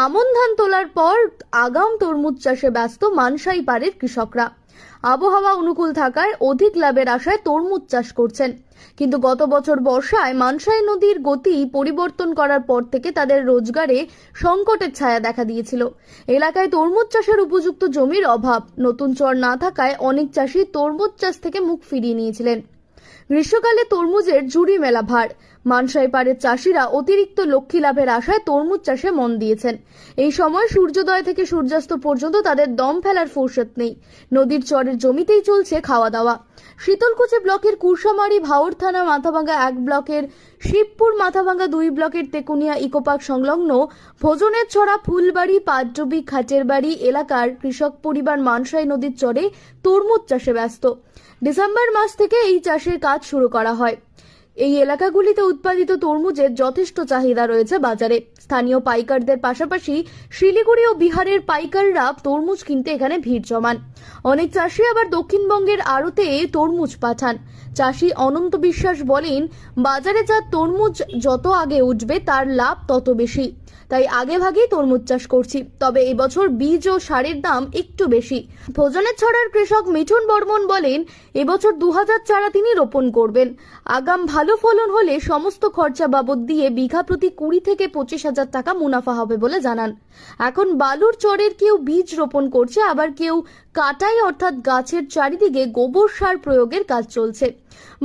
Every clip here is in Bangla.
আমন ধান তোলার পর আগাম তরমুজ চাষে ব্যস্ত মানসাই পাড়ের কৃষকরা। আবহাওয়া অনুকূল থাকায় অধিক লাভের আশায় তরমুজ চাষ করছেন, কিন্তু গত বছর বর্ষায় মানসাই নদীর গতি পরিবর্তন করার পর থেকে তাদের রোজগারে সংকটের ছায়া দেখা দিয়েছিল। এলাকায় তরমুজ চাষের উপযুক্ত জমির অভাব, নতুন চর না থাকায় অনেক চাষি তরমুজ চাষ থেকে মুখ ফিরিয়ে নিয়েছিলেন। গ্রীষ্মকালে তরমুজের ঝুড়ি মেলা ভার। মানসাই পাড়ের চাষিরা অতিরিক্ত লক্ষ্মী লাভের আশায় তরমুজ চাষে মন দিয়েছেন। এই সময় সূর্যোদয় থেকে সূর্যাস্ত পর্যন্ত তাদের দম ফেলার ফুরসত নেই। নদীর চরের জমিতেই চলছে খাওয়া দাওয়া। শীতলকুচি ব্লকের কুরসামারি ভাওর থানা মাথাভাঙ্গা 1 ব্লকের শিবপুর মাথাভাঙ্গা 2 ব্লকের তেকুনিয়া ইকোপার্ক সংলগ্ন ভোজনের ছড়া ফুলবাড়ি পাটডুবি খাটের বাড়ি এলাকার কৃষক পরিবার মানসাই নদীর চরে তরমুজ চাষে ব্যস্ত। ডিসেম্বর মাস থেকে এই চাষের কাজ শুরু করা হয়। এই এলাকাগুলিতে উৎপাদিত তরমুজের যথেষ্ট চাহিদা রয়েছে বাজারে। স্থানীয় পাইকারদের পাশাপাশি শিলিগুড়ি ও বিহারের পাইকাররা তরমুজ কিনতে এখানে ভিড় জমান। অনেক চাষি আবার দক্ষিণবঙ্গের আড়তে তরমুজ পাঠান। চাষি অনন্ত বিশ্বাস বলেন, বাজারে যা তরমুজ যত আগে উঠবে তার লাভ তত বেশি, তাই আগে ভাগেই তরমুজ চাষ করছি। তবে এবছর বীজ ও সারের দাম একটু বেশি। ভোজনের ছড়ার কৃষক মিঠুন বর্মন বলেন, এবছর 2000 চারা তিনি রোপণ করবেন। আগাম ভালো ফলন হলে সমস্ত খরচা বাবদ দিয়ে বিঘা প্রতি 20 থেকে 25,000 টাকা মুনাফা হবে বলে জানান। এখন বালুর চরের কেউ বীজ রোপণ করছে, আবার কেউ কাটাই অর্থাৎ গাছের চারিদিকে গোবর সার প্রয়োগের কাজ চলছে।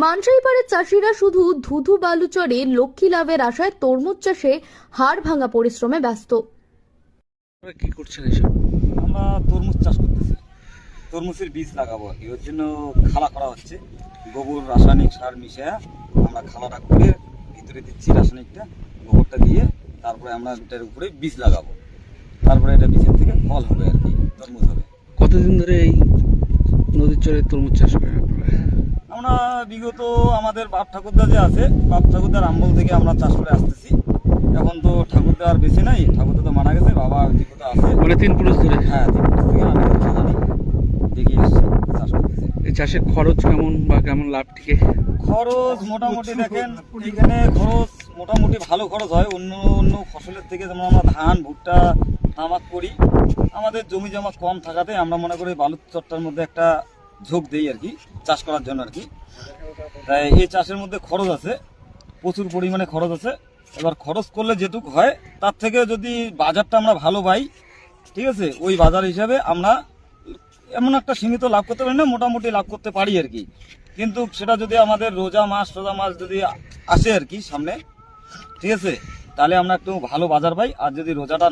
মানসাই পাড়ের চাষিরা শুধু ধুধু বালু চরে লক্ষ্মী লাভের আশায় তরমুজ চাষে হাড় ভাঙা পরিশ্রমে ব্যস্ত। কি করছেন এসব? আমরা তরমুজ চাষ করতেছি, তরমুজের বীজ লাগাবো আর কি। ওর জন্য খালা করা হচ্ছে, গোবর রাসায়নিক সার মিশিয়ে আমরা খালাটা করে ভিতরে দিচ্ছি রাসায়নিকটা, গোবরটা দিয়ে তারপরে আমরা এটার উপরে বীজ লাগাবো, তারপরে এটা বীজের থেকে ফল হবে আর কি, তরমুজ হবে। কতদিন ধরে এই নদীর চরে তরমুজ চাষ করেন আপনারা? আমরা বিগত আমাদের বাপ ঠাকুরদা যে আছে, বাপ ঠাকুরদার আমল থেকে আমরা চাষ করে আসতেছি। এখন তো ঠাকুরদা আর বেঁচে নাই, ঠাকুরদা তো মারা গেছে, বাবা জীবিত আছে। মানে 3 পুরুষ ধরে? হ্যাঁ, 3 পুরুষ থেকে আমি জানি দেখি চাষ করতেছি। এই চাষের খরচ কেমন বা কেমন লাভ টিকে? খরচ মোটামুটি দেখেন, এখানে খরচ মোটামুটি ভালো খরচ হয় অন্য অন্য ফসলের থেকে। যেমন আমরা ধান ভুট্টা তামাক করি, আমাদের জমি জমা কম থাকাতে আমরা মনে করি বালুর চরটার মধ্যে একটা ঝোঁক দেই আর কি, চাষ করার জন্য আর কি। তাই এই চাষের মধ্যে খরচ আছে, প্রচুর পরিমাণে খরচ আছে। এবার খরচ করলে যেটুকু হয় তার থেকে যদি বাজারটা আমরা ভালো পাই, ঠিক আছে, ওই বাজার হিসাবে আমরা এমন একটা সীমিত লাভ করতে পারি না, মোটামুটি লাভ করতে পারি আর কি। কিন্তু সেটা যদি আমাদের রোজা মাস যদি আসে আর কি সামনে, ঠিক আছে, তাহলে আমরা একটু ভালো বাজার পাই। আর যদি রোজাটা